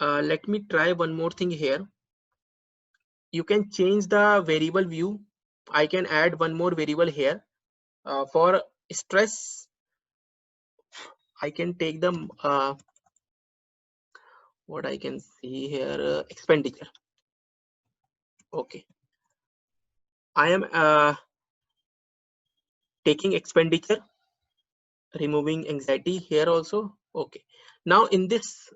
Let me try one more thing here. You can change the variable view. I can add one more variable here. For stress, I can take the what I can see here, expenditure. Okay, I am taking expenditure, removing anxiety here also. Okay, now in this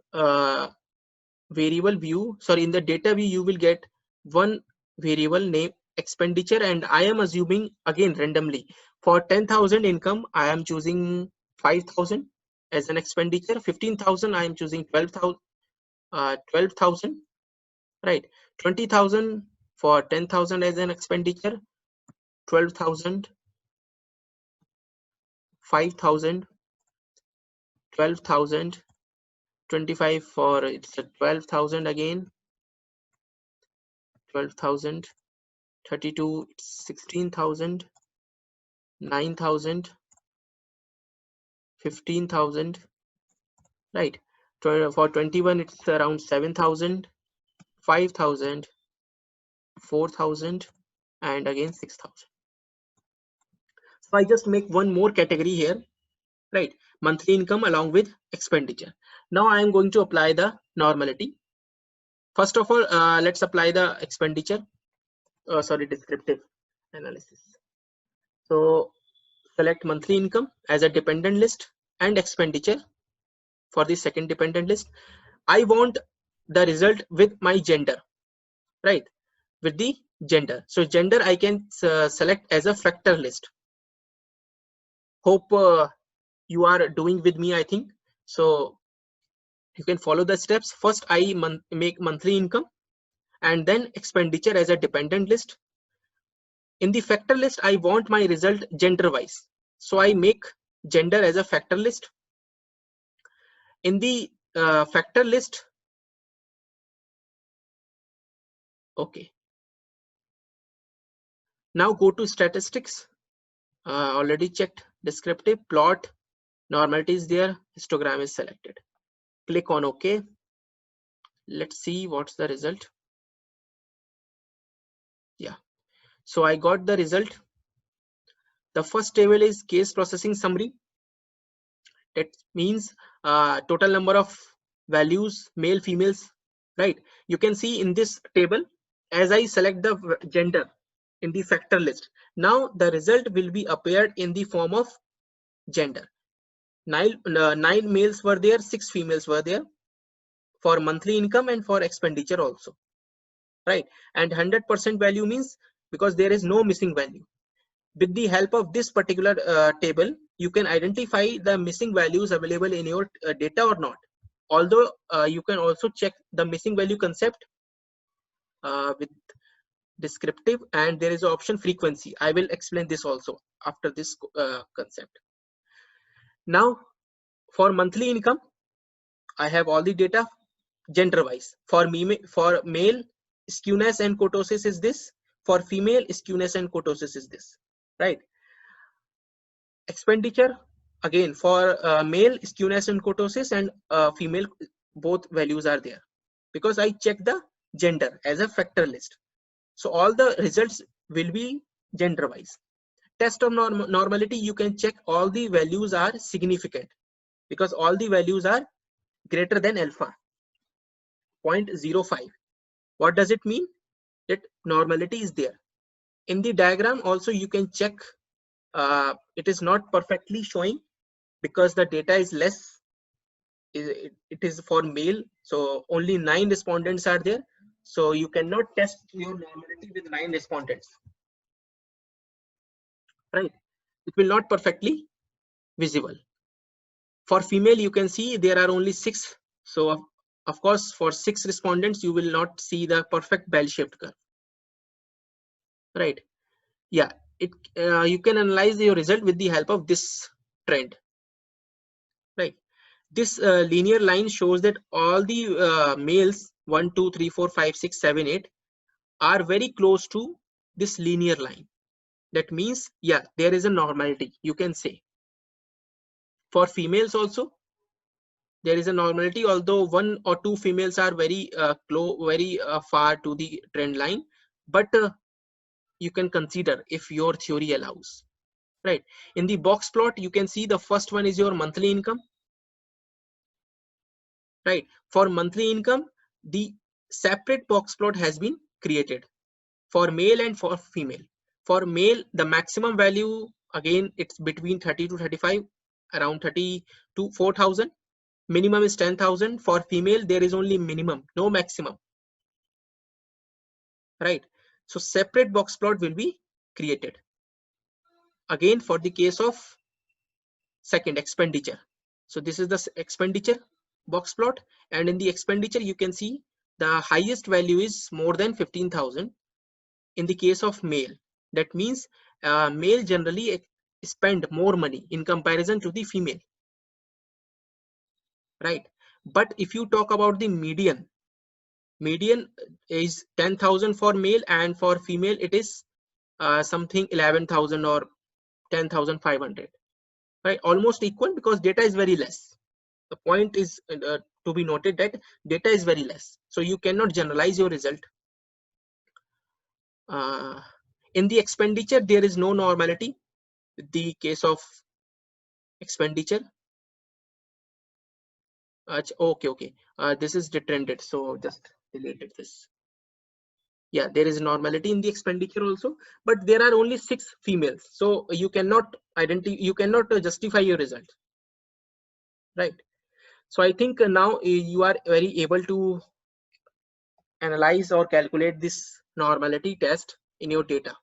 variable view, sorry, in the data view, you will get one variable named expenditure, and I am assuming again randomly for 10,000 income I am choosing 5,000 as an expenditure. 15,000 I am choosing 12,000, right? 20,000 for 10,000 as an expenditure, 12,000, 5,000, 12,000, 25 for it's a 12,000 again, 12,000, 32 it's 16,000, 9,000, 15,000, right? For 21 it's around 7,000, 5,000, 4,000, and again 6,000. So I just make one more category here, right? Monthly income along with expenditure. Now I am going to apply the normality. First of all, let's apply the expenditure, descriptive analysis. So select monthly income as a dependent list and expenditure for the second dependent list. I want the result with my gender, right? With the gender. So gender I can select as a factor list. Hope you are doing with me, I think. So you can follow the steps. First, I make monthly income and then expenditure as a dependent list. In the factor list, I want my result gender wise. So I make gender as a factor list. In the factor list, okay. Now go to statistics. Already checked descriptive, plot, normality is there, histogram is selected. Click on OK. Let's see what's the result. Yeah, so I got the result. The first table is case processing summary. That means total number of values, male, females, right? You can see in this table, as I select the gender in the factor list, now the result will be appeared in the form of gender. Nine males were there, 6 females were there for monthly income and for expenditure also, right? And 100% value means because there is no missing value. With the help of this particular table, you can identify the missing values available in your data or not. Although you can also check the missing value concept with descriptive, and there is an option frequency. I will explain this also after this concept. Now for monthly income, I have all the data gender wise. For male, skewness and kurtosis is this. For female, skewness and kurtosis is this, right? Expenditure, again for male, skewness and kurtosis, and female, both values are there because I check the gender as a factor list. So all the results will be gender wise. Test of normality, you can check all the values are significant because all the values are greater than alpha 0.05. What does it mean? That normality is there. In the diagram also you can check it is not perfectly showing because the data is less. It is for male, so only 9 respondents are there, so you cannot test your normality with 9 respondents, right? It will not perfectly visible. For female, you can see there are only 6, so of course for 6 respondents you will not see the perfect bell-shaped curve, right? Yeah, it you can analyze your result with the help of this trend, right? This linear line shows that all the males 1 2 3 4 5 6 7 8 are very close to this linear line. That means, yeah, there is a normality, you can say. For females also, there is a normality, although one or two females are very far to the trend line, but you can consider if your theory allows, right? In the box plot, you can see the first one is your monthly income, right? For monthly income, the separate box plot has been created for male and for female. For male, the maximum value, again, it's between 30 to 35, around 30 to 4,000. Minimum is 10,000. For female, there is only minimum, no maximum, right? So separate box plot will be created. Again, for the case of second, expenditure. So this is the expenditure box plot, and in the expenditure, you can see the highest value is more than 15,000 in the case of male. That means male generally spend more money in comparison to the female, right? But if you talk about the median is 10,000 for male, and for female it is something 11,000 or 10,500, right? Almost equal, because data is very less. The point is to be noted that data is very less, so you cannot generalize your result. In the expenditure, there is no normality. The case of expenditure, okay, this is detrended, so just deleted this. Yeah, there is normality in the expenditure also, but there are only 6 females, so you cannot justify your result, right? So I think now you are very able to analyze or calculate this normality test in your data.